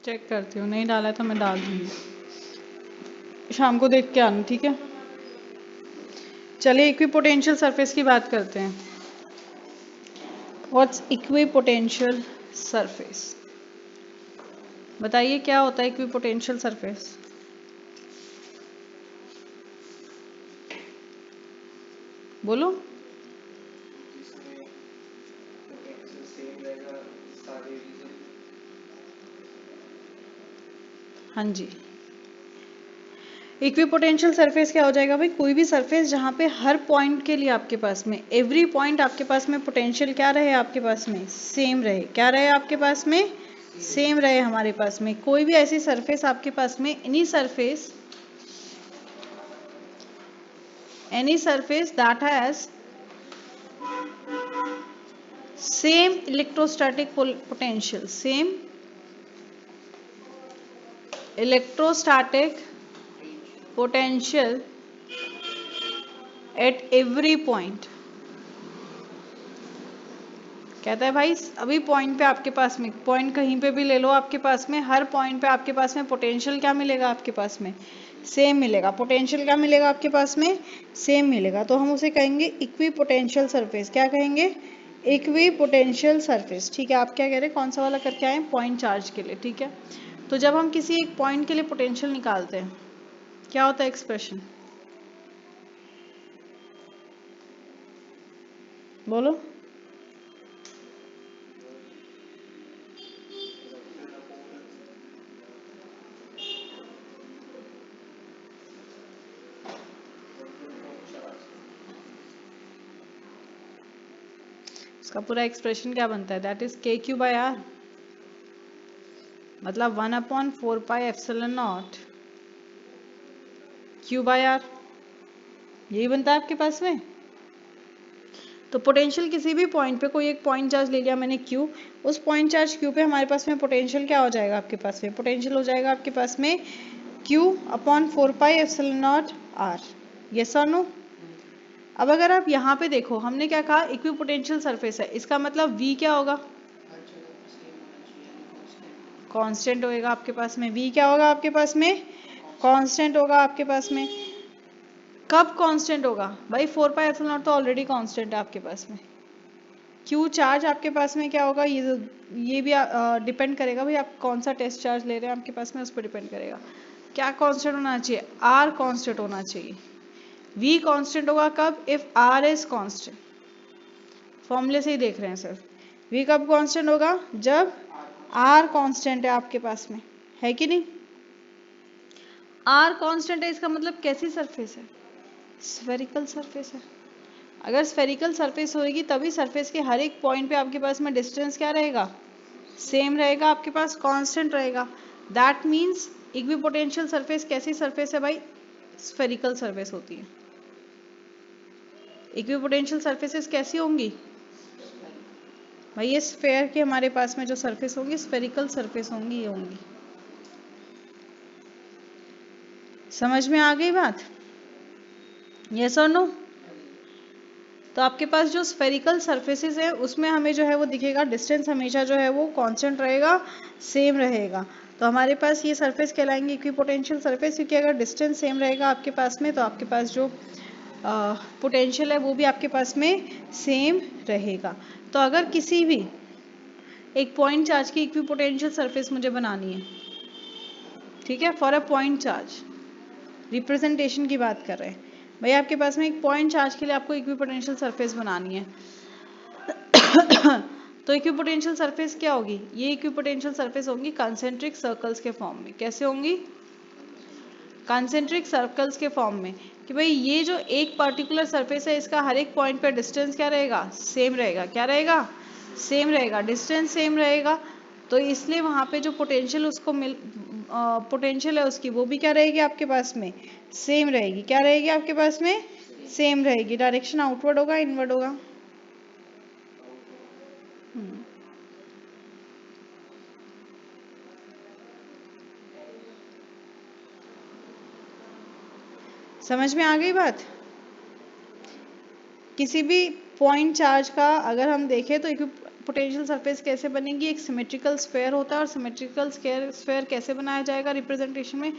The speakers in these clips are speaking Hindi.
चेक करती हूँ, नहीं डाला है तो मैं डाल दूंगी, शाम को देख के आना, ठीक है। चलिए इक्विपोटेंशियल सरफेस की बात करते हैं। What's equipotential surface? बताइए क्या होता है इक्विपोटेंशियल सरफेस? बोलो। हाँ जी, इक्विपोटेंशियल सरफेस क्या हो जाएगा भाई? कोई भी सरफेस जहाँ पे हर पॉइंट के लिए आपके पास में एवरी पॉइंट आपके पास में पोटेंशियल क्या रहे, आपके पास में सेम रहे। क्या रहे आपके पास में? सेम रहे हमारे पास में। कोई भी ऐसी सरफेस आपके पास में, any surface that has same electrostatic potential, same electrostatic potential at every point. कहता है भाई अभी पॉइंट पे आपके पास में, पॉइंट कहीं पे भी ले लो आपके पास में, हर पॉइंट पे आपके पास में पोटेंशियल क्या मिलेगा आपके पास में? सेम मिलेगा। पोटेंशियल क्या मिलेगा आपके पास में? सेम मिलेगा। तो हम उसे कहेंगे इक्वी पोटेंशियल सरफेस। क्या कहेंगे? Equi potential surface. ठीक है, आप क्या कह रहे हैं, कौन सा वाला करके आए? पॉइंट चार्ज के लिए, ठीक है। तो जब हम किसी एक पॉइंट के लिए पोटेंशियल निकालते हैं, क्या होता है एक्सप्रेशन? बोलो। इसका पूरा एक्सप्रेशन क्या बनता है? दैट इज के क्यू बाय आर, मतलब 1/4πε0 क्यू बाय आर, यही बनता है आपके पास में। तो पोटेंशियल किसी भी पॉइंट पे, कोई एक पॉइंट चार्ज ले लिया मैंने क्यू, उस पॉइंट चार्ज क्यू पे हमारे पास में पोटेंशियल क्या हो जाएगा आपके पास में? पोटेंशियल हो जाएगा आपके पास में Q/4πε0 r। यस और नो? अब अगर आप यहाँ पे देखो, हमने क्या कहा? इक्विपोटेंशियल सरफेस है, इसका मतलब V क्या होगा? कांस्टेंट होएगा आपके पास में। V क्या होगा आपके पास में? कांस्टेंट होगा आपके पास में। कब कांस्टेंट होगा भाई? 4πε0 तो ऑलरेडी कांस्टेंट है आपके पास में। क्यू चार्ज आपके पास में क्या होगा? ये भी डिपेंड करेगा भाई आप कौन सा टेस्ट चार्ज ले रहे हैं आपके पास में, उस पर डिपेंड करेगा। क्या कांस्टेंट होना चाहिए? आर कांस्टेंट होना चाहिए। वी कांस्टेंट होगा कब? If R is constant. फॉर्मूले से ही देख रहे हैं सर। वी कब कांस्टेंट होगा? जब आर कांस्टेंट है आपके पास में, है कि नहीं? आर कांस्टेंट है, इसका मतलब कैसी सरफेस है? स्फेरिकल सरफेस है। अगर स्फेरिकल सरफेस होगी तभी सरफेस के हर एक पॉइंट पे आपके पास में डिस्टेंस क्या रहेगा? सेम रहेगा, आपके पास कांस्टेंट रहेगा। दैट मीन्स इक्विपोटेंशियल सरफेस कैसी सरफेस है भाई? स्फेरिकल सरफेस होती है। इक्विपोटेंशियल सरफेसेस कैसी होंगी भाई? ये स्फेयर के हमारे पास में जो सरफेस होंगी स्फेरिकल सरफेस होंगी, ये होंगी। समझ में आ गई बात? यस और नो? तो आपके पास जो स्फेरिकल सरफेसेस है उसमें हमें जो है वो दिखेगा, डिस्टेंस हमेशा जो है वो कांस्टेंट रहेगा, सेम रहेगा। तो हमारे पास ये सरफेस कहलाएंगे इक्विपोटेंशियल सरफेस, क्योंकि अगर डिस्टेंस सेम रहेगा आपके पास में तो आपके पास जो पोटेंशियल है वो भी आपके पास में सेम रहेगा। तो अगर किसी भी एक पॉइंट चार्ज की इक्विपोटेंशियल सरफेस मुझे बनानी है, ठीक है, for a point charge, representation की बात कर रहे हैं भाई, आपके पास में एक पॉइंट चार्ज के लिए आपको इक्विपोटेंशियल सरफेस बनानी है तो इक्विपोटेंशियल सरफेस क्या होगी? ये इक्विपोटेंशियल सरफेस होंगी कंसेंट्रिक सर्कल्स के फॉर्म में। कैसे होंगी? कंसेंट्रिक सर्कल्स के फॉर्म में। कि भाई ये जो एक पर्टिकुलर सरफेस है इसका हर एक पॉइंट पर डिस्टेंस क्या रहेगा? सेम रहेगा। क्या रहेगा? सेम रहेगा, डिस्टेंस सेम रहेगा। तो इसलिए वहां पे जो पोटेंशियल उसको पोटेंशियल है उसकी, वो भी क्या रहेगी आपके पास में? सेम रहेगी। क्या रहेगी आपके पास में? सेम रहेगी। डायरेक्शन आउटवर्ड होगा, इनवर्ड होगा? समझ में आ गई बात? किसी भी पॉइंट चार्ज का अगर हम देखें तो पोटेंशियल सरफेस कैसे बनेगी, एक सिमेट्रिकल स्फीयर होता है और सिमेट्रिकल स्फीयर कैसे बनाया जाएगा रिप्रेजेंटेशन में,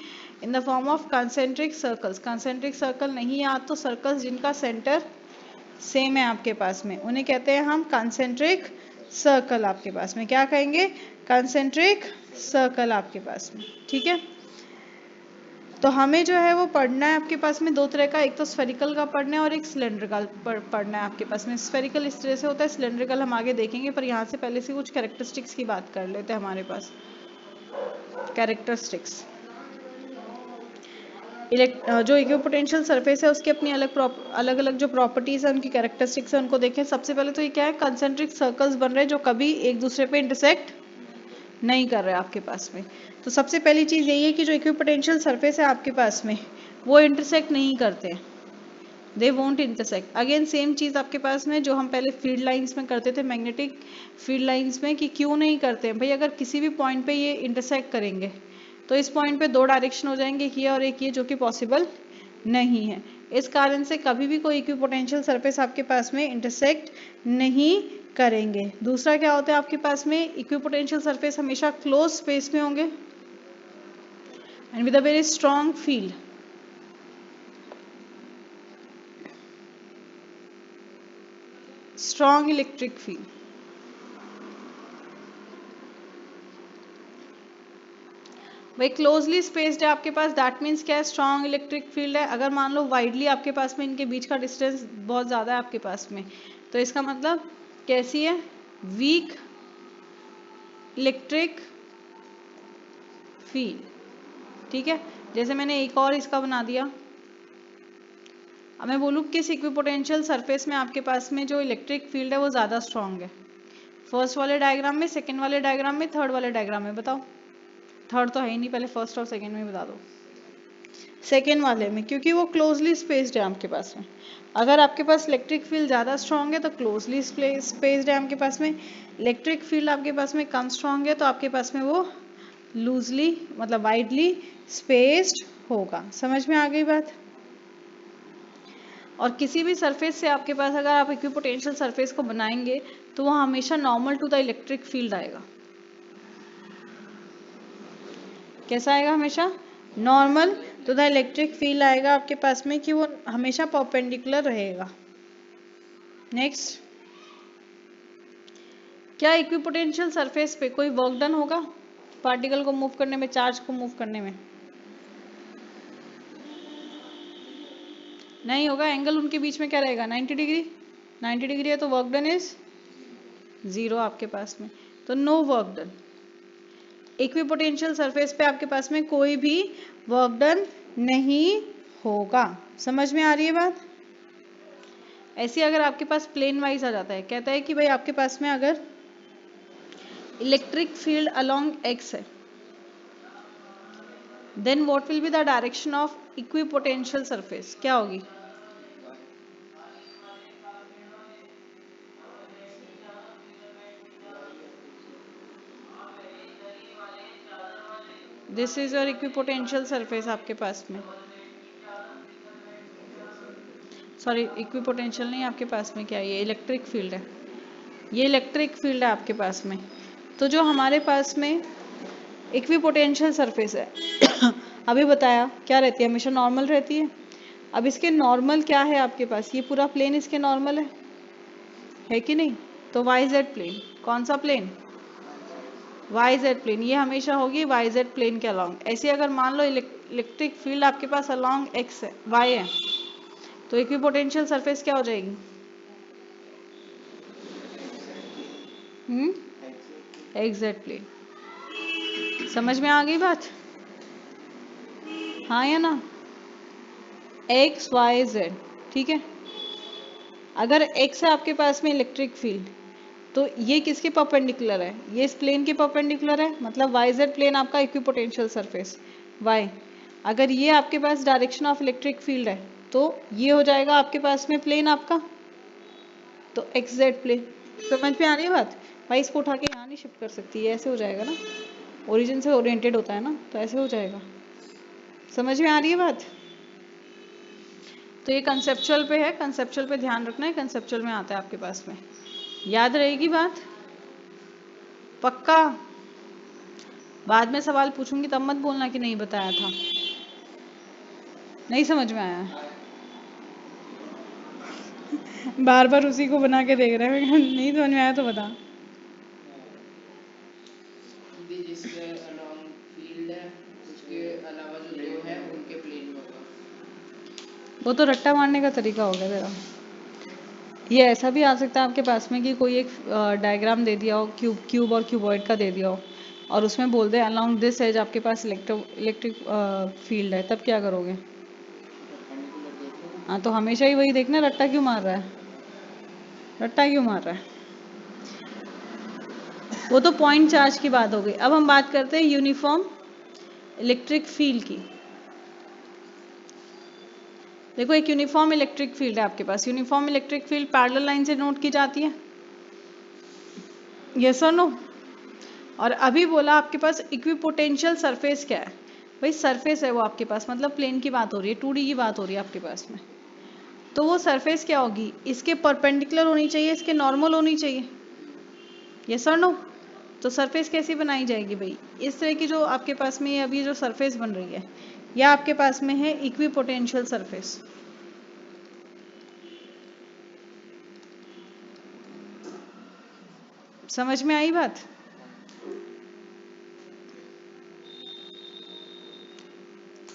in the form of concentric circles. Concentric circle नहीं याद तो सर्कल्स जिनका सेंटर सेम है आपके पास में उन्हें कहते हैं हम कंसेंट्रिक सर्कल। आपके पास में क्या कहेंगे, कंसेंट्रिक सर्कल आपके पास में, ठीक है। तो हमें जो है वो पढ़ना है आपके पास में दो तरह का, एक तो स्फेरिकल का पढ़ना है और एक सिलेंड्रिकल पढ़ना है आपके पास में। स्फेरिकल इस तरह से होता है, सिलेंड्रिकल हम आगे देखेंगे, पर यहाँ से पहले से कुछ कैरेक्टरिस्टिक्स की बात कर लेते हैं। हमारे पास कैरेक्टरिस्टिक्स, जो इक्विपोटेंशियल सरफेस है उसकी अपनी अलग अलग जो प्रॉपर्टीज है, उनकी कैरेक्टरिस्टिक्स है, उनको देखें। सबसे पहले तो ये क्या है, कंसेंट्रिक सर्कल्स बन रहे हैं जो कभी एक दूसरे पे इंटरसेक्ट नहीं कर रहे आपके पास में। तो सबसे पहली चीज यही है कि जो इक्विपोटेंशियल सरफेस है आपके पास में वो इंटरसेक्ट नहीं करते, they won't intersect. Again same चीज आपके पास में जो हम पहले फील्ड लाइंस में करते थे, मैग्नेटिक फील्ड लाइंस में, कि क्यों नहीं करते हैं भाई, अगर किसी भी पॉइंट पे ये इंटरसेक्ट करेंगे तो इस पॉइंट पे दो डायरेक्शन हो जाएंगे, एक ये और एक ये, जो कि पॉसिबल नहीं है। इस कारण से कभी भी कोई इक्विपोटेंशियल सरफेस आपके पास में इंटरसेक्ट नहीं करेंगे। दूसरा क्या होता है आपके पास में, इक्विपोटेंशियल सरफेस हमेशा क्लोज स्पेस में होंगे and with a very strong field. Strong electric field, भाई क्लोजली स्पेस्ड है आपके पास, दैट मीन्स क्या है, स्ट्रॉन्ग इलेक्ट्रिक फील्ड है। अगर मान लो वाइडली आपके पास में इनके बीच का डिस्टेंस बहुत ज़्यादा है आपके पास में, तो इसका मतलब कैसी है, वीक इलेक्ट्रिक फील्ड, ठीक है। जैसे मैंने एक और इसका बना दिया, अब मैं बोलूँ किस इक्विपोटेंशियल सरफेस में आपके पास में जो इलेक्ट्रिक फील्ड है वो ज़्यादा स्ट्रॉन्ग है, फर्स्ट वाले डायग्राम में, सेकेंड वाले डायग्राम में, थर्ड वाले डायग्राम में, बताओ। थर्ड तो है ही नहीं, पहले फर्स्ट और सेकेंड में बता दो। सेकेंड वाले में, क्योंकि वो क्लोजली स्पेस्ड है आपके पास में। अगर आपके पास इलेक्ट्रिक फील्ड ज़्यादा स्ट्रॉन्ग है तो क्लोजली स्पेस्ड है आपके पास में, इलेक्ट्रिक फील्ड आपके पास में कम स्ट्रॉन्ग है तो आपके पास में वो लूजली मतलब वाइडली स्पेस्ड होगा। समझ में आ गई बात। और किसी भी सरफेस से आपके पास अगर आप इक्विपोटेंशियल सरफेस को बनाएंगे तो वह हमेशा normal to the electric field आएगा। कैसा आएगा, हमेशा normal to the electric field आएगा आपके पास में, कि वो हमेशा परपेंडिकुलर रहेगा। नेक्स्ट, क्या इक्विपोटेंशियल सरफेस पे कोई वर्क डन होगा पार्टिकल को मूव करने में, चार्ज को मूव करने में? नहीं होगा। एंगल उनके बीच में क्या रहेगा, 90 डिग्री। 90 डिग्री है तो वर्क डन इज 0 आपके पास में, तो no work done. Equipotential surface पे आपके पास में कोई भी वर्क डन नहीं होगा। समझ में आ रही है बात। ऐसे अगर आपके पास प्लेन वाइज आ जाता है, कहता है कि भाई आपके पास में अगर इलेक्ट्रिक फील्ड अलोंग एक्स है, then what will be the direction of equipotential surface, क्या होगी? This is your equipotential surface आपके पास में, सॉरी इक्विपोटेंशियल नहीं, आपके पास में क्या है, ये इलेक्ट्रिक फील्ड है, ये इलेक्ट्रिक फील्ड है आपके पास में। तो जो हमारे पास में इक्विपोटेंशियल सरफेस है अभी बताया क्या रहती है, हमेशा नॉर्मल रहती है। अब इसके नॉर्मल क्या है आपके पास, ये पूरा प्लेन इसके नॉर्मल है कि नहीं? तो वाई जेड प्लेन, कौन सा प्लेन, वाई जेड प्लेन, ये हमेशा होगी वाई जेड प्लेन के अलॉन्ग। ऐसे अगर मान लो इलेक्ट्रिक फील्ड आपके पास अलॉन्ग एक्स है, वाई है, तो इक्विपोटेंशियल सरफेस क्या हो जाएगी, एक्स जेड प्लेन। समझ में आ गई बात, हाँ या ना? एक्स वाई जेड, ठीक है। अगर एक्स है आपके पास में इलेक्ट्रिक फील्ड, तो ये किसके परपेंडिकुलर है, ये इस प्लेन के परपेंडिकुलर है, मतलब वाई जेड प्लेन आपका इक्विपोटेंशियल सरफेस वाई। अगर ये आपके पास डायरेक्शन ऑफ इलेक्ट्रिक फील्ड है तो ये हो जाएगा आपके पास में प्लेन आपका, तो एक्स जेड प्लेन। समझ में आ रही है बात भाई, इसको उठा के यहाँ नहीं शिफ्ट कर सकती है, ऐसे हो जाएगा ना, ओरिजिन से ओरिएंटेड होता है ना, तो ऐसे हो जाएगा। समझ में आ रही है बात। तो ये कंसेप्चुअल पे है, कंसेप्चुअल पे ध्यान रखना है, कंसेप्चुअल में आता है आपके पास में, याद रहेगी बात। पक्का? बाद में सवाल पूछूंगी तब मत बोलना कि नहीं बताया था। नहीं समझ में आया? बार बार उसी को बना के देख रहे हैं। नहीं समझ में आया तो बता। जिसके अलोंग फील्ड है उसके अलावा जो दो है उनके प्लेन में होगा। वो तो रट्टा मारने का तरीका हो गया तेरा। ये ऐसा भी आ सकता है आपके पास में कि कोई एक डायग्राम दे दिया हो, क्यूब और क्यूबॉइड का दे दिया हो, और उसमें बोल दे अलोंग दिस एज आपके पास इलेक्ट्रिक फील्ड है, तब क्या करोगे? हाँ, तो हमेशा ही वही देखना, रट्टा क्यों मार रहा है, रट्टा क्यों मार रहा है। वो तो पॉइंट चार्ज की बात हो गई। अब हम बात करते हैं यूनिफॉर्म इलेक्ट्रिक फील्ड की। देखो एक यूनिफॉर्म इलेक्ट्रिक फील्ड है आपके पास। Uniform electric field parallel line से नोट की जाती है, यस और नो? और अभी बोला आपके पास इक्विपोटेंशियल सरफेस क्या है? भाई सरफेस है वो आपके पास, मतलब प्लेन की बात हो रही है, 2D की बात हो रही है आपके पास में। तो वो सरफेस क्या होगी? इसके परपेंडिकुलर होनी चाहिए, इसके नॉर्मल होनी चाहिए, यस और नो? तो सरफेस कैसी बनाई जाएगी भाई? इस तरह की जो आपके पास में अभी जो सरफेस बन रही है, या आपके पास में है इक्विपोटेंशियल सरफेस। समझ में आई बात?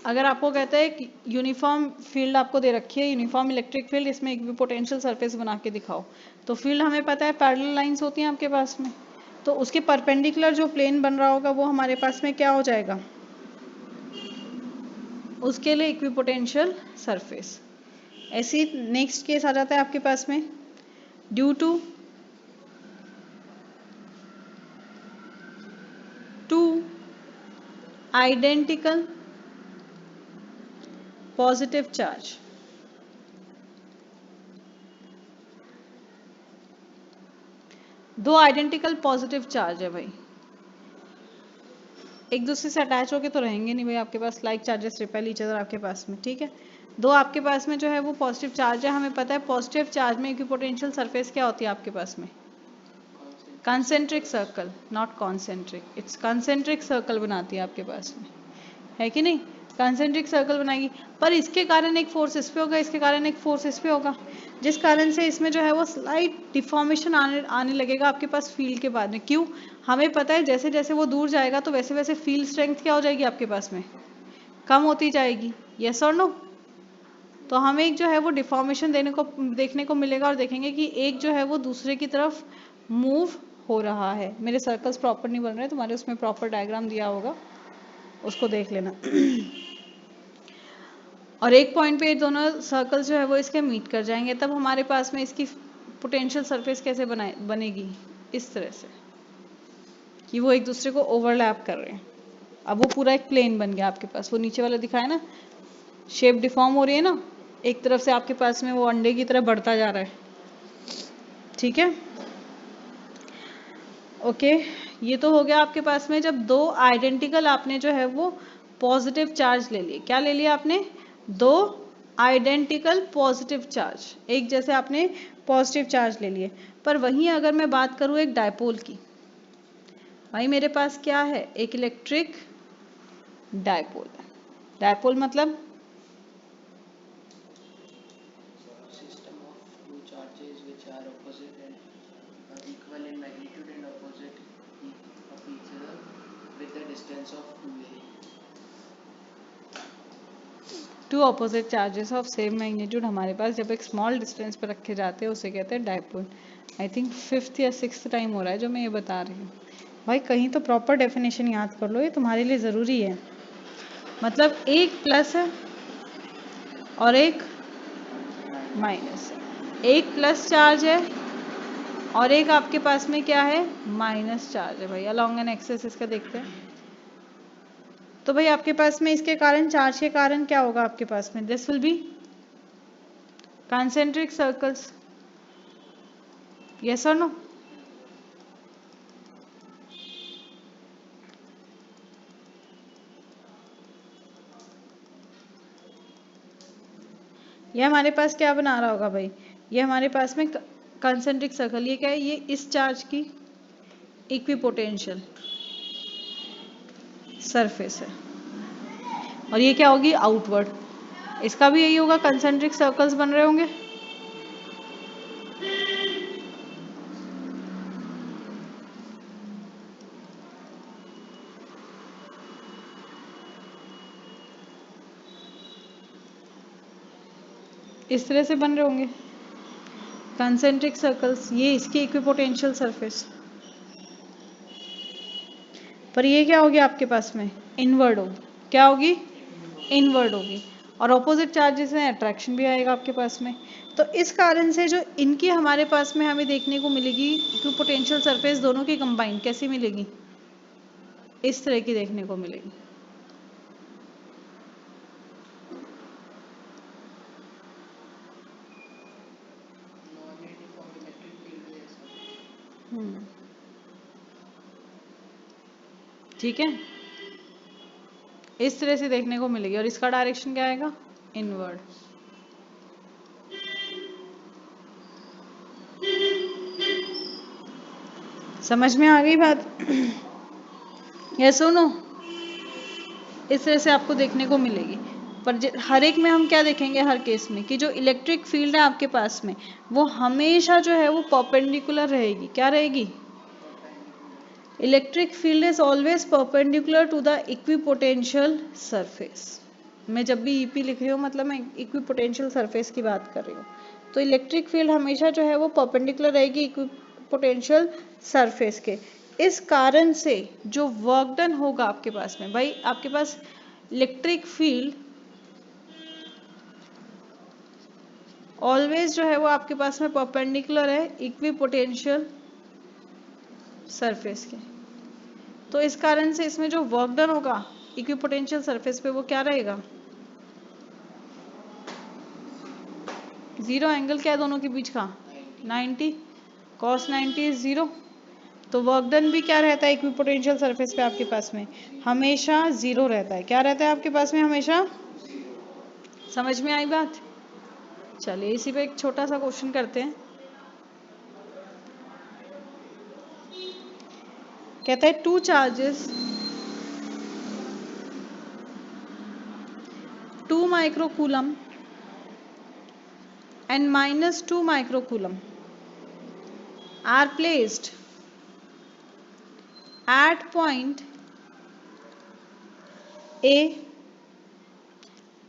अगर आपको कहता है कि यूनिफॉर्म फील्ड आपको दे रखी है, यूनिफॉर्म इलेक्ट्रिक फील्ड, इसमें इक्विपोटेंशियल सरफेस बना के दिखाओ, तो फील्ड हमें पता है पैरेलल लाइंस होती हैं आपके पास में, तो उसके परपेंडिकुलर जो प्लेन बन रहा होगा वो हमारे पास में क्या हो जाएगा? उसके लिए इक्विपोटेंशियल सरफेस। ऐसी नेक्स्ट केस आ जाता है आपके पास में, due two identical positive charge. दो आइडेंटिकल पॉजिटिव चार्ज है भाई, एक दूसरे से अटैच होके तो रहेंगे नहीं भाई आपके पास, like charges repel each other आपके पास में, ठीक है। दो आपके पास में जो है वो पॉजिटिव चार्ज है, हमें पता है पॉजिटिव चार्ज में इक्विपोटेंशियल सरफेस क्या होती है आपके पास में? Concentric circle, not concentric, it's concentric circle बनाती है आपके पास में, है कि नहीं? कंसेंट्रिक सर्कल बनाएगी, पर इसके कारण एक फोर्स इस पे होगा, इसके कारण एक फोर्स इस पे होगा, जिस कारण से इसमें जो है वो स्लाइट डिफॉर्मेशन आने लगेगा आपके पास फील्ड के बाद में। क्यों? हमें पता है जैसे जैसे वो दूर जाएगा तो वैसे वैसे फील्ड स्ट्रेंथ क्या हो जाएगी आपके पास में? कम होती जाएगी, यस और नो? तो हमें एक जो है वो डिफॉर्मेशन देखने को मिलेगा, और देखेंगे कि एक जो है वो दूसरे की तरफ मूव हो रहा है। मेरे सर्कल्स प्रॉपर नहीं बन रहे, तुम्हारे उसमें प्रॉपर डायग्राम दिया होगा, उसको देख लेना। और एक पॉइंट पे ये दोनों सर्कल्स जो है वो इसके मीट कर जाएंगे, तब हमारे पास में इसकी पोटेंशियल सरफेस कैसे बनेगी? इस तरह से कि वो एक दूसरे को ओवरलैप कर रहे हैं। अब वो पूरा एक प्लेन बन गया आपके पास, वो नीचे वाला दिखाया ना, शेप डिफॉर्म हो रही है ना, एक तरफ से आपके पास में वो अंडे की तरह बढ़ता जा रहा है, ठीक है। ओके, ये तो हो गया आपके पास में जब दो आइडेंटिकल आपने जो है वो पॉजिटिव चार्ज ले लिए। क्या ले लिया आपने? दो आइडेंटिकल पॉजिटिव चार्ज, एक जैसे आपने पॉजिटिव चार्ज ले लिए। पर वहीं अगर मैं बात करूं एक डायपोल की, भाई मेरे पास क्या है? एक इलेक्ट्रिक डायपोल। डायपोल मतलब System of two charges which are opposite and equal in magnitude and opposite of each other with the distance of 2a. Two opposite charges of same magnitude हमारे पास जब एक स्मॉल डिस्टेंस पर रखे जाते हैं उसे कहते हैं डायपोल। आई थिंक 5th या 6th टाइम हो रहा है जो मैं ये बता रही हूँ। भाई कहीं तो प्रॉपर डेफिनेशन याद कर लो, ये तुम्हारे लिए ज़रूरी है। मतलब एक प्लस है और एक माइनस है, एक प्लस चार्ज है और एक आपके पास में क्या है? माइनस चार्ज है भाई, अलॉन्ग एन एक्सेस इसका देखते हैं। तो भाई आपके पास में इसके कारण, चार्ज के कारण क्या होगा आपके पास में? This will be concentric circles, yes or no? ये हमारे पास क्या बना रहा होगा भाई? ये हमारे पास में कंसेंट्रिक सर्कल, ये क्या है? ये इस चार्ज की इक्विपोटेंशियल सरफेस है, और ये क्या होगी आउटवर्ड। इसका भी यही होगा, कंसेंट्रिक सर्कल्स बन रहे होंगे। इस तरह से बन रहे होंगे कंसेंट्रिक सर्कल्स, ये इसकी इक्विपोटेंशियल सरफेस। पर ये क्या होगी आपके पास में इनवर्ड होगी, क्या होगी इनवर्ड होगी, और ऑपोजिट चार्जेस हैं, अट्रैक्शन भी आएगा आपके पास में। तो इस कारण से जो इनकी हमारे पास में हमें देखने को मिलेगी इक्विपोटेंशियल सरफेस, दोनों की कंबाइंड कैसी मिलेगी, इस तरह की देखने को मिलेगी। नॉन यूनिफॉर्म इलेक्ट्रिक फील्ड है ऐसा। ठीक है, इस तरह से देखने को मिलेगी, और इसका डायरेक्शन क्या आएगा इनवर्ड। समझ में आ गई बात? ये सुनो, इस तरह से आपको देखने को मिलेगी। पर हर एक में हम क्या देखेंगे हर केस में कि जो इलेक्ट्रिक फील्ड है आपके पास में वो हमेशा जो है वो परपेंडिकुलर रहेगी। क्या रहेगी? Electric field is always perpendicular to the equipotential surface. मैं जब भी ईपी लिख रही हूँ मतलब मैं इक्विपोटेंशियल सरफेस की बात कर रही हूँ। तो इलेक्ट्रिक फील्ड हमेशा जो है वो परपेंडिकुलर रहेगी इक्विपोटेंशियल सरफेस के। इस कारण से जो वर्क डन होगा आपके पास में, भाई आपके पास इलेक्ट्रिक फील्ड ऑलवेज जो है वो आपके पास में परपेंडिकुलर है इक्विपोटेंशियल सरफेस के। तो इस कारण से इसमें जो वर्क डन होगा इक्विपोटेंशियल सरफेस पे वो क्या रहेगा? जीरो। एंगल क्या है दोनों के बीच का? 90। cos 90 is zero. तो वर्क डन भी क्या रहता है इक्विपोटेंशियल सरफेस पे आपके पास में? हमेशा जीरो रहता है। क्या रहता है आपके पास में? हमेशा। समझ में आई बात? चलिए इसी पे एक छोटा सा क्वेश्चन करते हैं। कहता है two charges 2 microcoulomb and minus 2 microcoulomb are placed at point A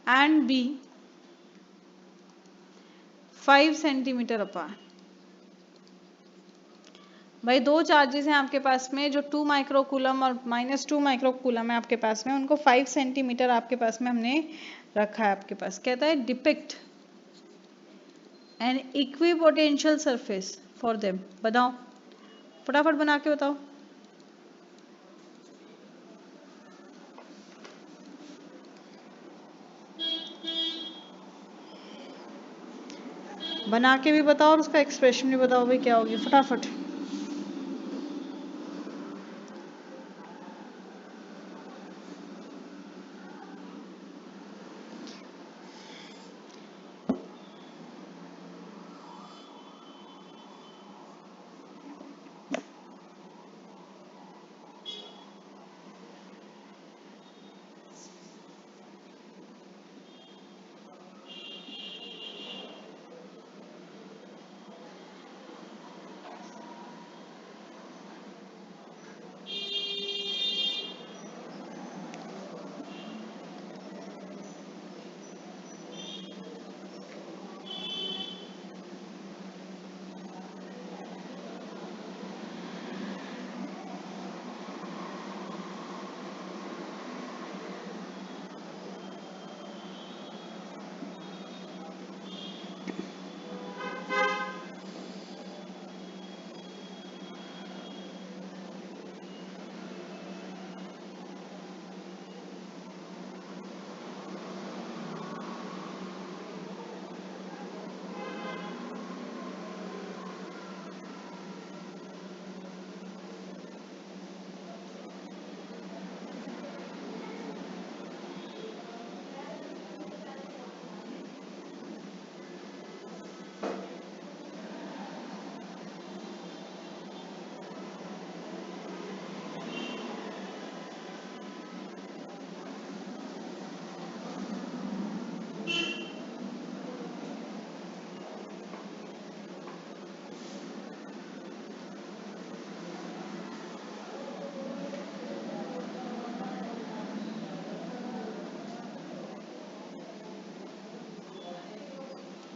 and B 5 centimetre apart. भाई दो चार्जेस हैं आपके पास में जो 2 माइक्रोकूलम और माइनस 2 माइक्रोकूलम है आपके पास में, उनको 5 सेंटीमीटर आपके पास में हमने रखा है आपके पास। कहता है depict an equipotential surface for them. बताओ, फटाफट बना के बताओ। बना के भी बताओ और उसका एक्सप्रेशन भी बताओ भाई क्या होगी, फटाफट।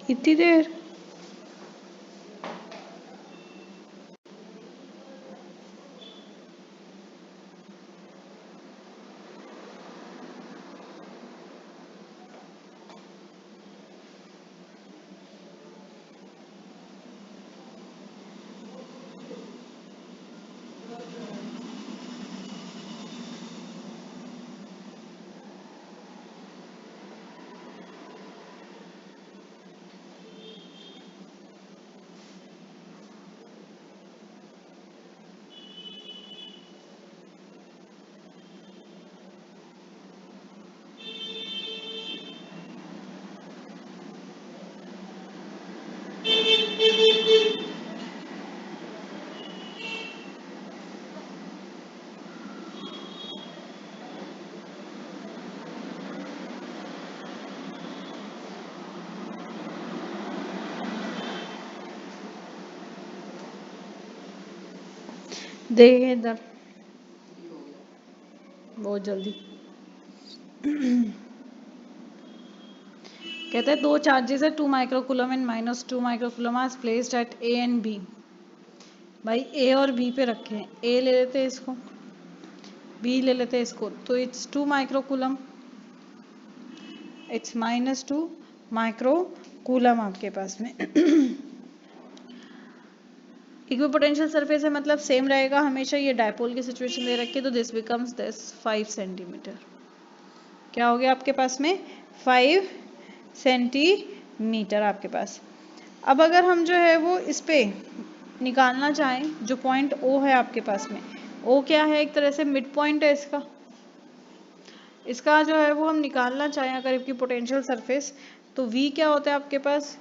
इतनी देर? देखिए इधर ये हो गया। बहुत जल्दी। कहते हैं दो चार्जेस है 2 microcoulomb and -2 microcoulomb are placed at A and B. भाई ए और बी पे रखे हैं, ए ले लेते हैं इसको, बी ले लेते हैं इसको, तो इट्स 2 माइक्रोकूलम, इट्स -2 माइक्रोकूलम आपके पास में। इक्विपोटेंशियल सरफेस है मतलब सेम रहेगा हमेशा, ये डायपोल की सिचुएशन दे रखी है तो दिस बिकम्स दिस 5 सेंटीमीटर। क्या हो गया आपके पास में 5 सेंटीमीटर आपके पास। अब अगर हम जो है वो इस पे निकालना चाहें, जो पॉइंट ओ है आपके पास में, ओ क्या है, एक तरह से मिड पॉइंट है इसका, इसका जो है वो हम निकालना चाहें अगर इक्विपोटेंशियल सरफेस, तो v क्या होता है आपके पास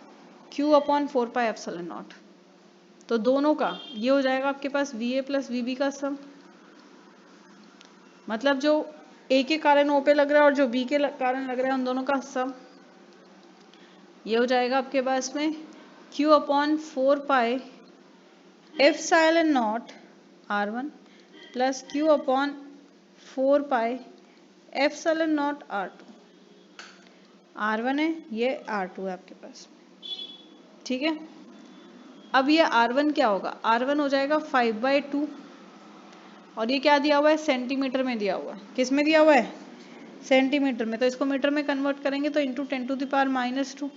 q/4πε0। तो दोनों का ये हो जाएगा आपके पास VA प्लस VB का सम, मतलब जो A के कारण O पे लग रहा है और जो B के कारण लग रहा है उन दोनों का सम, ये हो जाएगा आपके पास में q/4πε0 R1 plus q/4πε0 R2। R1 है, ये R2 है आपके पास, ठीक है। अब ये R1 क्या होगा, R1 हो जाएगा 5/2, और ये क्या दिया हुआ है सेंटीमीटर में दिया हुआ है, किस में दिया हुआ है सेंटीमीटर में, तो इसको मीटर में कन्वर्ट करेंगे तो इंटू 10⁻²,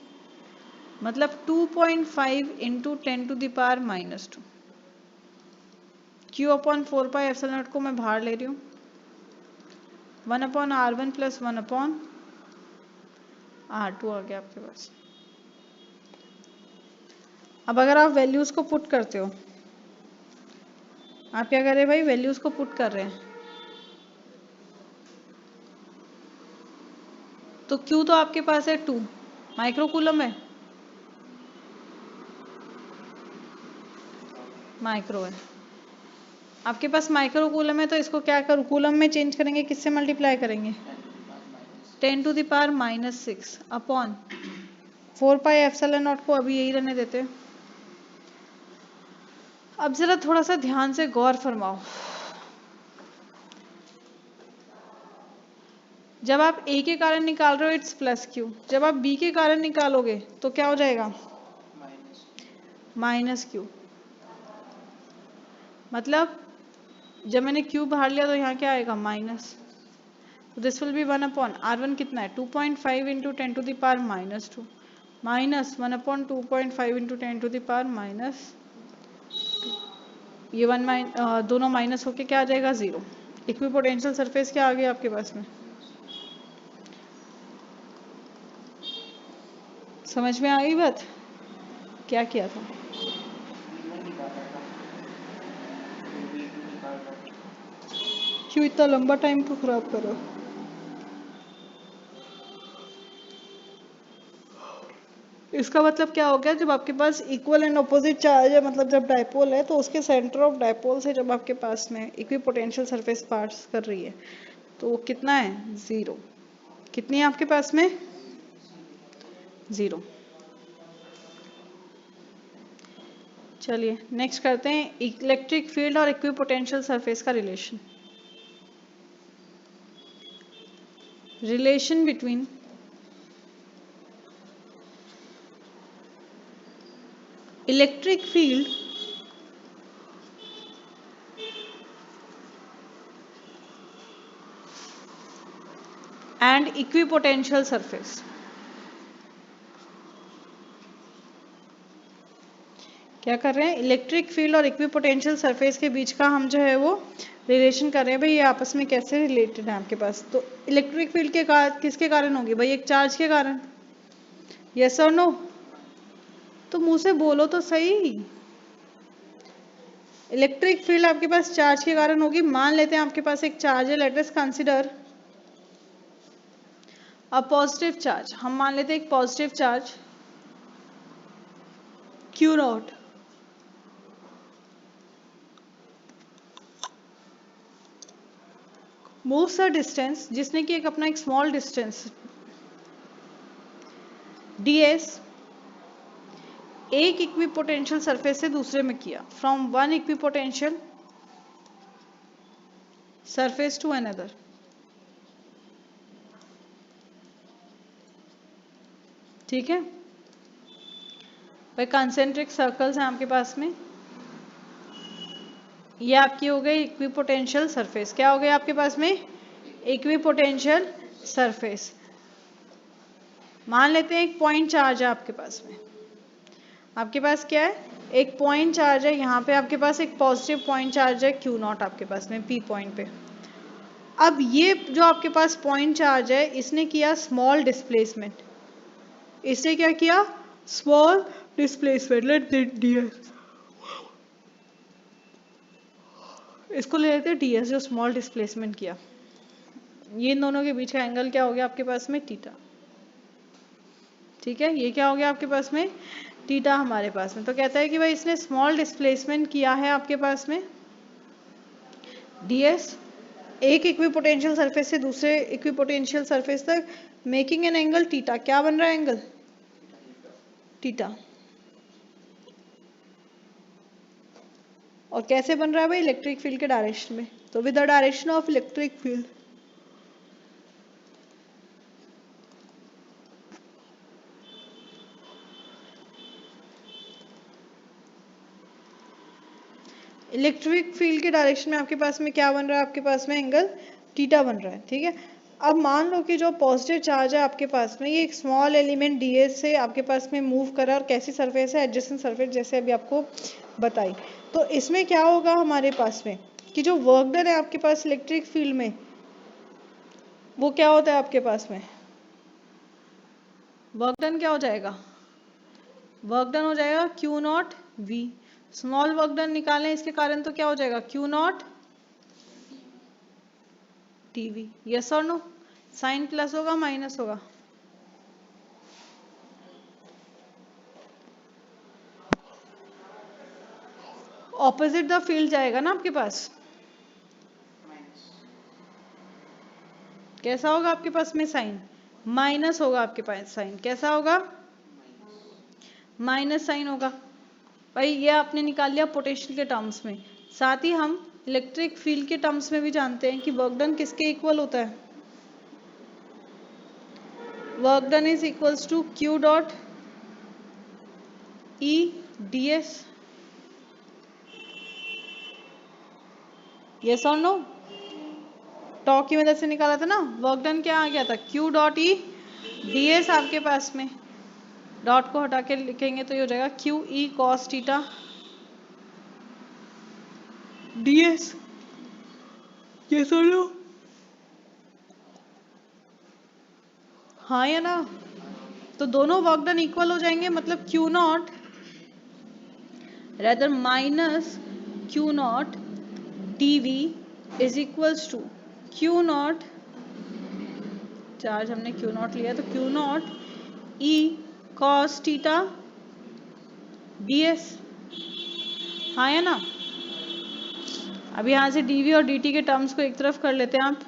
मतलब 2.5 इंटू 10⁻²। q/4πε0 को मैं बाहर ले रही हूँ, 1/R1 प्लस 1/R2 आ गया आपके पास। अब अगर आप वैल्यूज को पुट करते हो, आप क्या कर रहे हैं भाई, वैल्यूज को पुट कर रहे हैं, तो Q तो आपके पास है 2 माइक्रोकूलम है, माइक्रो है आपके पास, माइक्रोकूलम है तो इसको क्या कर कूलम में चेंज करेंगे, किससे मल्टीप्लाई करेंगे 10⁻⁻6 अपॉन 4πε0 को अभी यही रहने देते हैं। अब जरा थोड़ा सा ध्यान से गौर फरमाओ, जब आप A के कारण निकाल रहे हो इट्स प्लस Q, जब आप B के कारण निकालोगे तो क्या हो जाएगा -Q, मतलब जब मैंने Q बाहर लिया तो यहाँ क्या आएगा माइनस, तो दिस विल बी 1/R1 कितना है 2.5 इंटू 10⁻², माइनस 1/2.5 इंटू 10⁻², ये दोनों माइनस होके क्या आ जाएगा 0। इक्विपोटेंशियल सरफेस क्या आ गया आपके पास में, समझ में आ गई बात, क्या किया था V1 निकाल रहा था, फिर V2 निकाल रहा था। क्यों इतना लंबा टाइम क्यों खराब कर रहे हो। इसका मतलब क्या हो गया, जब आपके पास इक्वल एंड अपोजिट चार्ज है, मतलब जब डायपोल है तो उसके सेंटर ऑफ डायपोल से जब आपके पास में इक्विपोटेंशियल सरफेस पास कर रही है तो वो कितना है 0, कितनी है आपके पास में 0। चलिए नेक्स्ट करते हैं इलेक्ट्रिक फील्ड और इक्विपोटेंशियल सरफेस का relation, relation between electric field and equipotential surface. क्या कर रहे हैं, इलेक्ट्रिक फील्ड और इक्विपोटेंशियल सरफेस के बीच का हम जो है वो रिलेशन कर रहे हैं भाई, ये आपस में कैसे रिलेटेड है आपके पास। तो इलेक्ट्रिक फील्ड के किसके कारण होगी भाई, एक चार्ज के कारण। यस और नो, तो मुंह से बोलो तो सही। इलेक्ट्रिक फील्ड आपके पास चार्ज के कारण होगी। मान लेते हैं आपके पास एक चार्ज है, let us consider a positive charge. हम मान लेते हैं एक positive charge Q naught, moves a distance, जिसने कि एक अपना एक स्मॉल डिस्टेंस ds एक इक्विपोटेंशियल सरफेस से दूसरे में किया, from one equipotential surface to another. ठीक है भाई, कंसेंट्रिक सर्कल्स हैं आपके पास में। ये आपकी हो गई इक्विपोटेंशियल सरफेस। क्या हो गया आपके पास में, इक्विपोटेंशियल सरफेस। मान लेते हैं एक पॉइंट चार्ज है आपके पास में। आपके पास क्या है, एक पॉइंट चार्ज है, यहाँ पे आपके पास एक पॉजिटिव पॉइंट चार्ज है Q नॉट आपके पास में P पॉइंट पे। अब ये जो आपके पास पॉइंट चार्ज है, इसने किया स्मॉल डिस्प्लेसमेंट। इसने क्या किया, स्मॉल डिस्प्लेसमेंट, लेट ds, इसको ले लेते हैं ds, जो स्मॉल डिस्प्लेसमेंट किया। ये इन दोनों के बीच का एंगल क्या हो गया आपके पास में, थीटा। ठीक है, ये क्या हो गया आपके पास में, थीटा हमारे पास में। तो कहता है कि भाई इसने स्मॉल डिस्प्लेसमेंट किया है आपके पास में ds एक इक्विपोटेंशियल सरफेस से दूसरे इक्विपोटेंशियल सरफेस तक, मेकिंग एन एंगल थीटा। क्या बन रहा है एंगल, थीटा। और कैसे बन रहा है भाई, इलेक्ट्रिक फील्ड के डायरेक्शन में। तो with the direction of electric field, electric field के डायरेक्शन में आपके पास में क्या बन रहा है, आपके पास में एंगल थीटा बन रहा है। ठीक है, अब मान लो कि जो पॉजिटिव चार्ज है आपके पास में, ये एक स्मॉल एलिमेंट ds से आपके पास में मूव कर रहा है, और कैसी सरफेस है, एडजेसेंट सरफेस, जैसे अभी आपको बताई। तो इसमें क्या होगा हमारे पास में, कि जो वर्क डन है आपके पास इलेक्ट्रिक फील्ड में, वो क्या होता है आपके पास में, वर्क डन क्या हो जाएगा, वर्क डन हो जाएगा Q not V। Small work done निकालें इसके कारण, तो क्या हो जाएगा, Q नॉट TV। यस और नो, साइन प्लस होगा माइनस होगा, ऑपोजिट द फील्ड जाएगा ना आपके पास। कैसा होगा आपके पास में साइन, माइनस होगा आपके पास साइन। कैसा होगा, माइनस साइन होगा। भाई ये आपने निकाल लिया पोटेंशियल के टर्म्स में। साथ ही हम इलेक्ट्रिक फील्ड के टर्म्स में भी जानते हैं कि वर्क डन किसके इक्वल होता है, work done is equals to Q dot E ds। Yes और नो, टॉक की मदद से निकाला था ना, वर्क डन क्या आ गया था, Q डॉट E ds। आपके पास में डॉट को हटा के लिखेंगे तो ये हो जाएगा Q E cos theta ds। ये सुन लो, हाँ या ना। तो दोनों वर्क डन इक्वल हो जाएंगे, मतलब Q not rather minus Q not dV is equals to Q not, charge हमने Q नॉट लिया तो Q naught E cos theta ds। हाँ या ना। अब यहाँ से dV और dt के टर्म्स को एक तरफ कर लेते हैं आप,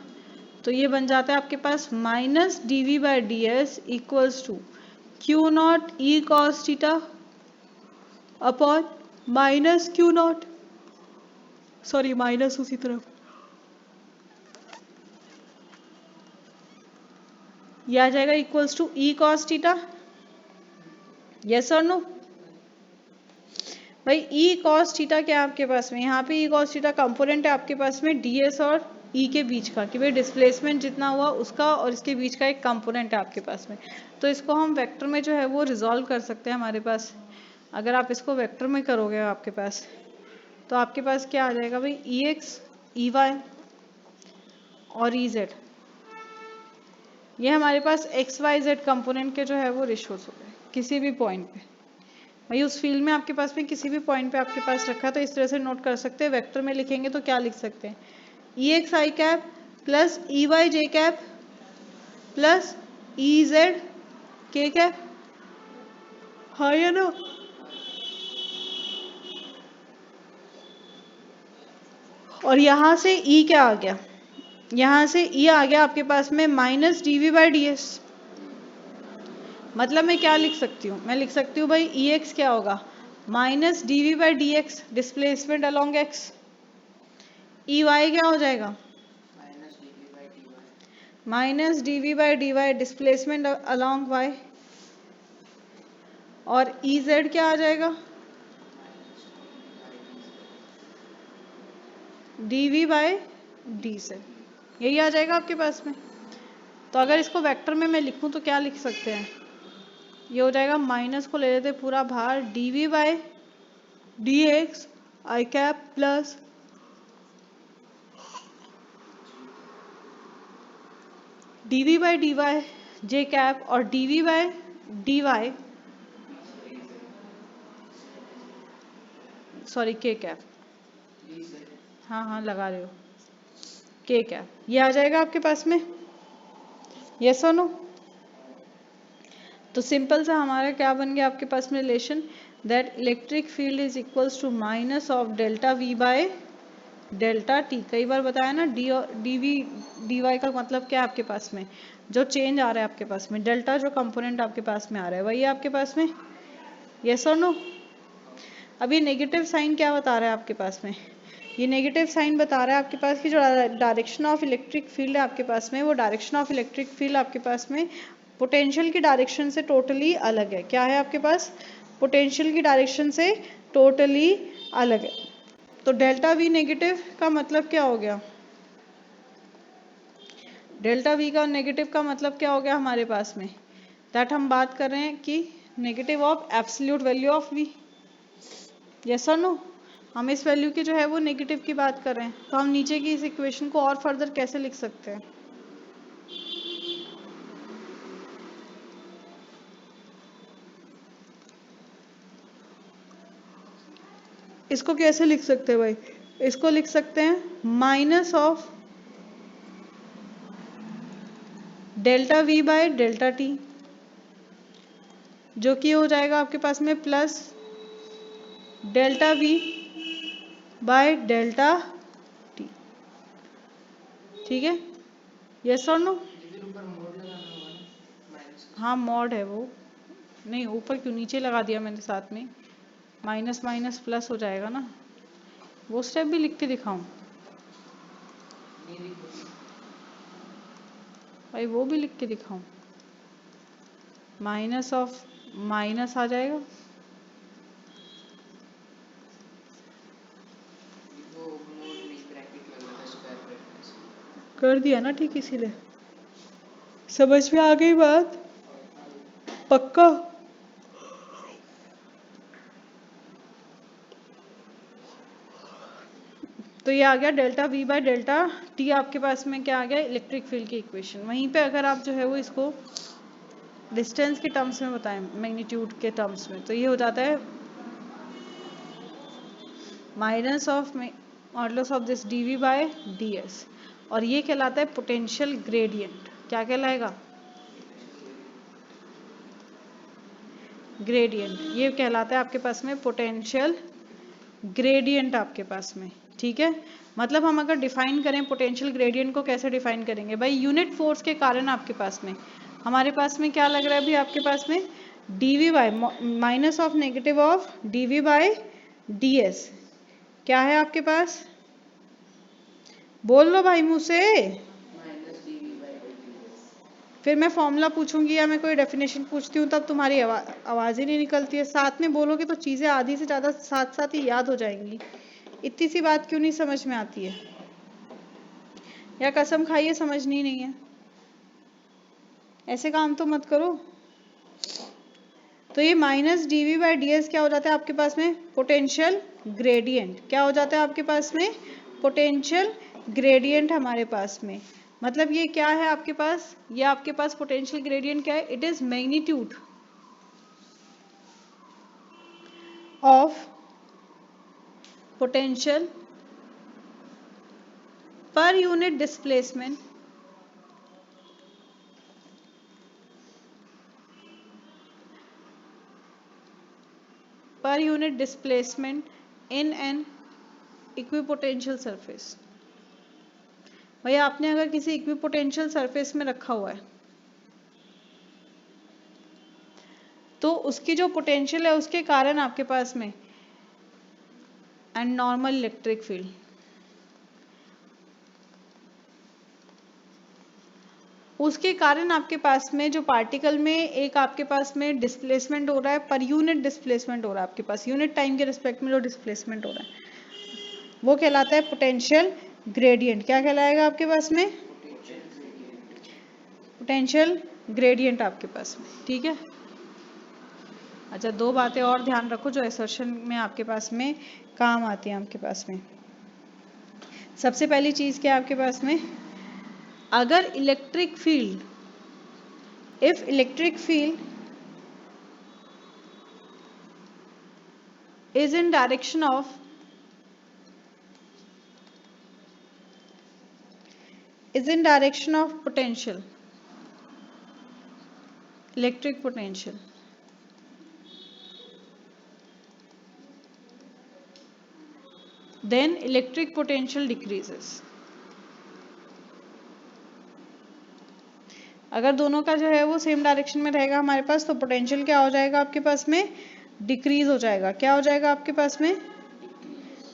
तो ये बन जाता है आपके पास minus dV by ds equals to Q naught E cos theta upon minus Q naught, sorry minus उसी तरफ, ये आ जाएगा equals to E cos theta. Yes और नो, भाई ई कॉस थीटा क्या है आपके पास में, यहाँ पे ई कॉस थीटा कंपोनेंट है आपके पास में ds और ई के बीच का, कि भाई डिस्प्लेसमेंट जितना हुआ उसका और इसके बीच का एक कंपोनेंट है आपके पास में। तो इसको हम वेक्टर में जो है वो रिजॉल्व कर सकते हैं हमारे पास। अगर आप इसको वेक्टर में करोगे आपके पास, तो आपके पास क्या आ जाएगा भाई, ई एक्स ई वाई और ई जेड, ये हमारे पास एक्स वाई जेड कंपोनेंट के जो है वो रेशियोज हो गए किसी भी पॉइंट पे। भाई उस फील्ड में आपके पास में किसी भी पॉइंट पे आपके पास रखा, तो इस तरह से नोट कर सकते हैं। वेक्टर में लिखेंगे तो क्या लिख सकते हैं, ई x i cap plus E Y j cap plus E Z के कैप, हाँ या ना। और यहाँ से ई क्या आ गया, यहाँ से ई आ गया आपके पास में minus D we by D S. मतलब मैं क्या लिख सकती हूँ, मैं लिख सकती हूँ भाई ई एक्स क्या होगा, minus D we by D X displacement along X. E Y क्या हो जाएगा, minus D we by D Y displacement along Y. और ई जेड क्या आ जाएगा, डी वी बाई डी से, यही आ जाएगा आपके पास में। तो अगर इसको वेक्टर में मैं लिखूं तो क्या लिख सकते हैं, ये हो जाएगा, माइनस को ले लेते पूरा बाहर, d we by D x i cap plus d we by D y j cap और d we by D y, sorry k cap, हाँ हाँ लगा रहे हो, के कैप, ये आ जाएगा आपके पास में, यस और नो। तो सिंपल सा हमारा क्या बन गया आपके पास में relation, that electric field is equals to minus of delta V by delta T. कई बार बताया ना, डी वी डी वाई का मतलब क्या है आपके पास में, जो चेंज आ रहा है आपके पास में, डेल्टा जो कंपोनेंट आपके पास में आ रहा है वही है आपके पास में, यस और नो। अब ये नेगेटिव साइन क्या बता रहा है आपके पास में, ये नेगेटिव साइन बता रहा है आपके पास की जो डायरेक्शन ऑफ इलेक्ट्रिक फील्ड है आपके पास में, वो डायरेक्शन ऑफ इलेक्ट्रिक फील्ड आपके पास में पोटेंशियल की डायरेक्शन से टोटली अलग है। क्या है आपके पास, पोटेंशियल की डायरेक्शन से टोटली अलग है। तो डेल्टा वी नेगेटिव का मतलब क्या हो गया, डेल्टा वी का नेगेटिव का मतलब क्या हो गया हमारे पास में, दैट हम बात कर रहे हैं कि negative of absolute value of V, yes और नो। हम इस वैल्यू की जो है वो नेगेटिव की बात कर रहे हैं, तो हम नीचे की इस इक्वेशन को और फर्दर कैसे लिख सकते हैं, इसको कैसे लिख सकते हैं भाई, इसको लिख सकते हैं minus of delta V by delta T, जो कि हो जाएगा आपके पास में plus delta V by delta T, ठीक है, यस और नो। हाँ मॉड है वो, नहीं ऊपर क्यों, नीचे लगा दिया मैंने साथ में, माइनस माइनस प्लस हो जाएगा ना, वो स्टेप भी लिख के दिखाऊं भाई, वो भी लिख के दिखाऊं, माइनस ऑफ माइनस आ जाएगा, कर दिया ना ठीक, इसीलिए समझ में आ गई बात, पक्का। तो ये आ गया delta V by delta T, आपके पास में क्या आ गया, इलेक्ट्रिक फील्ड की इक्वेशन। वहीं पे अगर आप जो है वो इसको डिस्टेंस के टर्म्स में बताएं, मैग्नीट्यूड के टर्म्स में, तो ये हो जाता है minus of modulus of this D V by D S, और ये कहलाता है पोटेंशियल ग्रेडियंट। क्या कहलाएगा, ग्रेडियंट, ये कहलाता है आपके पास में पोटेंशियल ग्रेडियंट आपके पास में, ठीक है। मतलब हम अगर डिफाइन करें पोटेंशियल ग्रेडियंट को, कैसे डिफाइन करेंगे भाई, यूनिट फोर्स के कारण आपके पास में, हमारे पास में क्या लग रहा है अभी आपके पास में, D V by minus of negative of D V by D S, क्या है आपके पास, बोल लो भाई मुँह से, फिर मैं फॉर्मूला पूछूंगी या मैं कोई डेफिनेशन पूछती हूँ तब तुम्हारी आवाज़ ही नहीं निकलती है। साथ में बोलोगे तो चीज़ें आधी से ज़्यादा साथ साथ ही याद हो जाएंगी। इतनी सी बात क्यों नहीं समझ में आती है? या कसम खाइए समझनी नहीं है, ऐसे काम तो मत करो। तो ये माइनस dv/ds क्या हो जाता है आपके पास में? Potential gradient. क्या हो जाता है आपके पास में? पोटेंशियल ग्रेडियंट हमारे पास में। मतलब ये क्या है आपके पास? ये आपके पास पोटेंशियल ग्रेडियंट क्या है? It is magnitude of potential per unit displacement in an equipotential surface. भैया आपने अगर किसी इक्विपोटेंशियल सरफेस में रखा हुआ है तो उसकी जो पोटेंशियल है उसके कारण आपके पास में एंड नॉर्मल इलेक्ट्रिक फील्ड, उसके कारण आपके पास में जो पार्टिकल में एक आपके पास में डिस्प्लेसमेंट हो रहा है, पर यूनिट डिस्प्लेसमेंट हो रहा है आपके पास, यूनिट टाइम के रिस्पेक्ट में जो डिस्प्लेसमेंट हो रहा है वो कहलाता है पोटेंशियल ग्रेडियंट। क्या कहलाएगा आपके पास में? पोटेंशियल ग्रेडियंट आपके पास में। ठीक है। अच्छा, दो बातें और ध्यान रखो जो असर्शन में आपके पास में काम आती हैं आपके पास में। सबसे पहली चीज क्या है आपके पास में? अगर electric field, if electric field is in direction of potential, electric potential, then electric potential decreases। अगर दोनों का जो है वो सेम डायरेक्शन में रहेगा हमारे पास तो पोटेंशियल क्या हो जाएगा आपके पास में? डिक्रीज हो जाएगा। क्या हो जाएगा आपके पास में?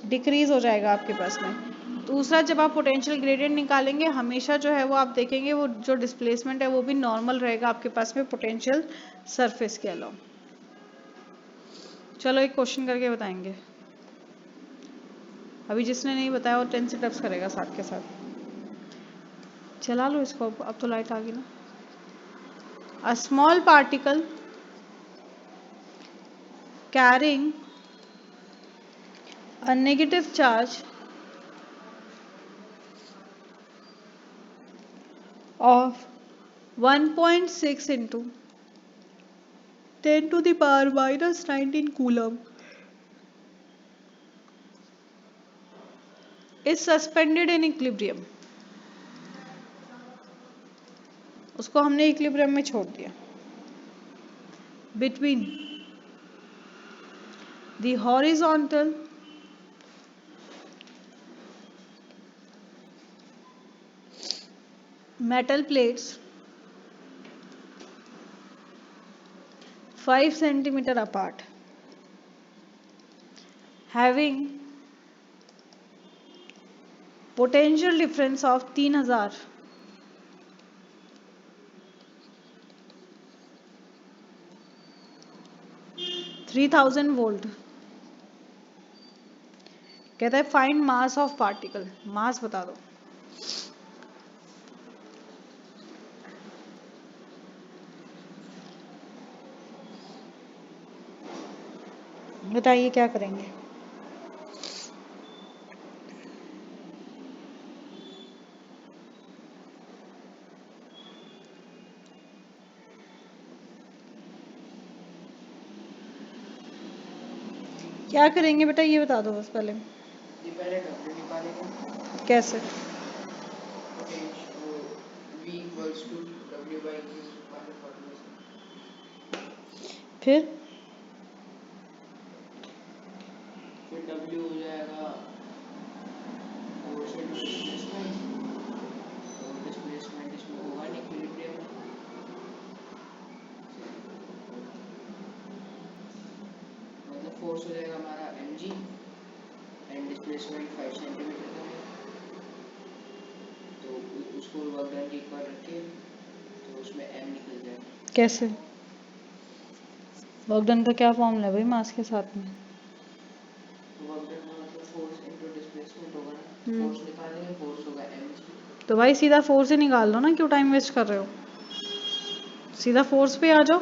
डिक्रीज हो जाएगा आपके पास में। दूसरा, जब आप पोटेंशियल ग्रेडियंट निकालेंगे हमेशा जो है वो आप देखेंगे वो जो डिस्प्लेसमेंट है वो भी नॉर्मल रहेगा आपके पास में पोटेंशियल सरफेस के अलावा। चलो एक क्वेश्चन करके बताएंगे। अभी जिसने नहीं बताया वो 10 सिटअप्स करेगा साथ के साथ। चला लो इसको, अब तो लाइट आ गई ना। A small particle carrying a negative charge of 1.6 into 10 to the power minus 19 coulomb is suspended in equilibrium। उसको हमने इक्विलिब्रियम में छोड़ दिया। between the horizontal metal plates 5 centimeter apart having potential difference of 3000 volt. कहता है फाइंड मास ऑफ पार्टिकल। मास बता दो। बताइए क्या करेंगे? क्या करेंगे बेटा ये बता दो बस पहले। ये पहले W निकालेंगे। कैसे? V equals to W by E वाले फॉर्मूले से। फिर W हो जाएगा फोर्स इनटू डिस्प्लेसमेंट, और डिस्प्लेसमेंट इसमें होगा नहीं इक्विलिब्रियम में, मतलब फोर्स हो जाएगा हमारा mg एंड डिस्प्लेसमेंट 5 सेंटीमीटर का है, तो उसको वर्क डन के इक्वल रख के तो उसमें m निकल जाएगा। कैसे? वर्क डन का क्या फॉर्मूला है भाई मास के साथ में? वर्क डन का मतलब फोर्स इनटू डिस्प्लेसमेंट होगा ना, हम्म। फोर्स निकालेंगे, फोर्स होगा m। तो भाई सीधा फोर्स से निकाल लो ना, क्यों टाइम वेस्ट कर रहे हो? सीधा फोर्स पे आ जाओ,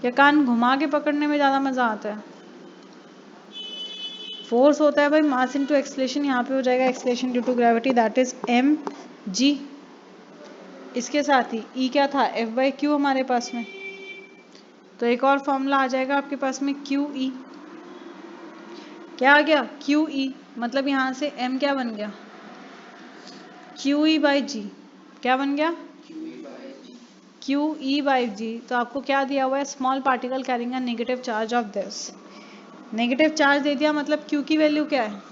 या कान घुमा के पकड़ने में ज़्यादा मज़ा आता है? फोर्स होता है भाई मास इनटू एक्सलेशन, यहाँ पे हो जाएगा acceleration due to gravity, that is M G. इसके साथ ही ई क्या था, एफ बाई क्यू हमारे पास में, तो एक और फॉर्मूला आ जाएगा आपके पास में क्यू ई। क्या आ गया? क्यू ई, मतलब यहाँ से एम क्या बन गया, क्यू ई बाई जी। क्या बन गया? Q e by g. तो आपको क्या दिया हुआ है, small particle carrying a negative charge of this. Negative charge दे दिया, मतलब क्यू की वैल्यू क्या है,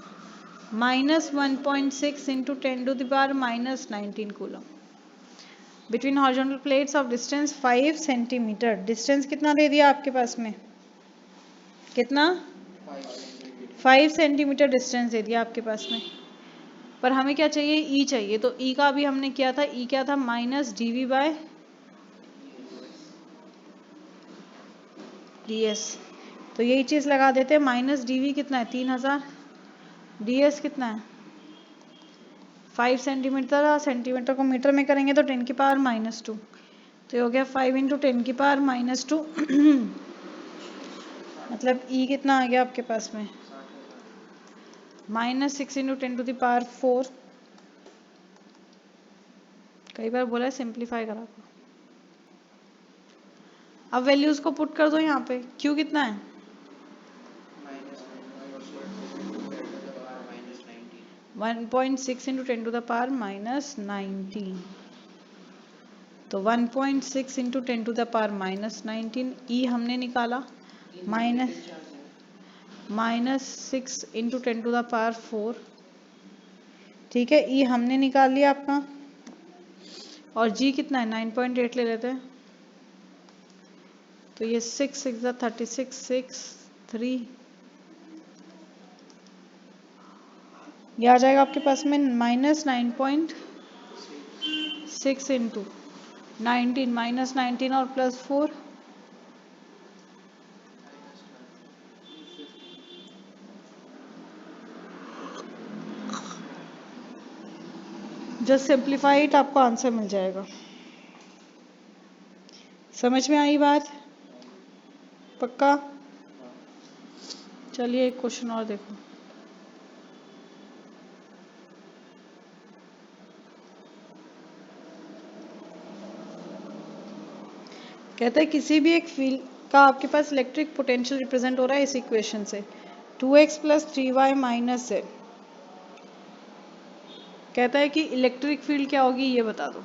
-1.6 into 10⁻⁻19 coulomb. Between horizontal plates of distance 5 centimetre. Distance कितना दे दिया आपके पास में, कितना, 5 सेंटीमीटर डिस्टेंस दे दिया आपके पास में। पर हमें क्या चाहिए, ई चाहिए, तो ई का भी हमने किया था, ई क्या था, -dv बाय ds। तो यही चीज़ लगा देते हैं, -dv कितना है 3000, ds कितना है 5 सेंटीमीटर, सेंटीमीटर को मीटर में करेंगे तो 10⁻²। तो ये हो गया 5 इंटू 10⁻²। मतलब ई कितना आ गया आपके पास में, -6 इंटू 10⁴। कई बार बोला है सिंप्लीफाई करा को। अब वैल्यूज को पुट कर दो यहाँ पे, क्यू कितना है, -1.6 इंटू 10⁻⁻19। तो 1.6 इंटू 10⁻⁻19, ई हमने निकाला -6 इंटू 10⁴। ठीक है, ई हमने निकाल लिया आपका, और जी कितना है 9.8 ले लेते हैं। तो ये 6 6 36, 6 3, ये आ जाएगा आपके पास में -9.6 इंटू 19, -19 और +4, जस्ट सिंप्लीफाई इट, आपको आंसर मिल जाएगा। समझ में आई बात? पक्का? चलिए एक क्वेश्चन और देखो। कहता है किसी भी एक फील्ड का आपके पास इलेक्ट्रिक पोटेंशियल रिप्रेजेंट हो रहा है इस इक्वेशन से, 2x + 3y - z। कहता है कि इलेक्ट्रिक फील्ड क्या होगी ये बता दो।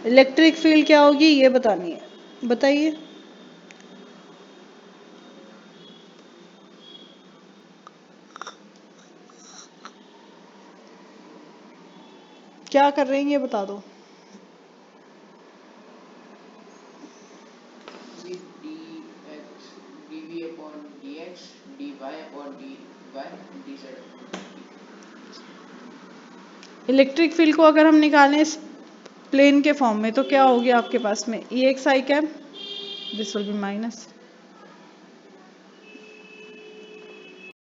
इलेक्ट्रिक फील्ड क्या होगी ये बतानी है, बताइए। क्या कर रहे हैं ये बता दो। dv upon dx, dy upon dy, dz upon dt। Electric field को अगर हम निकालें इस प्लेन के फॉर्म में तो क्या होगी आपके पास में, EXI cap, this will be minus,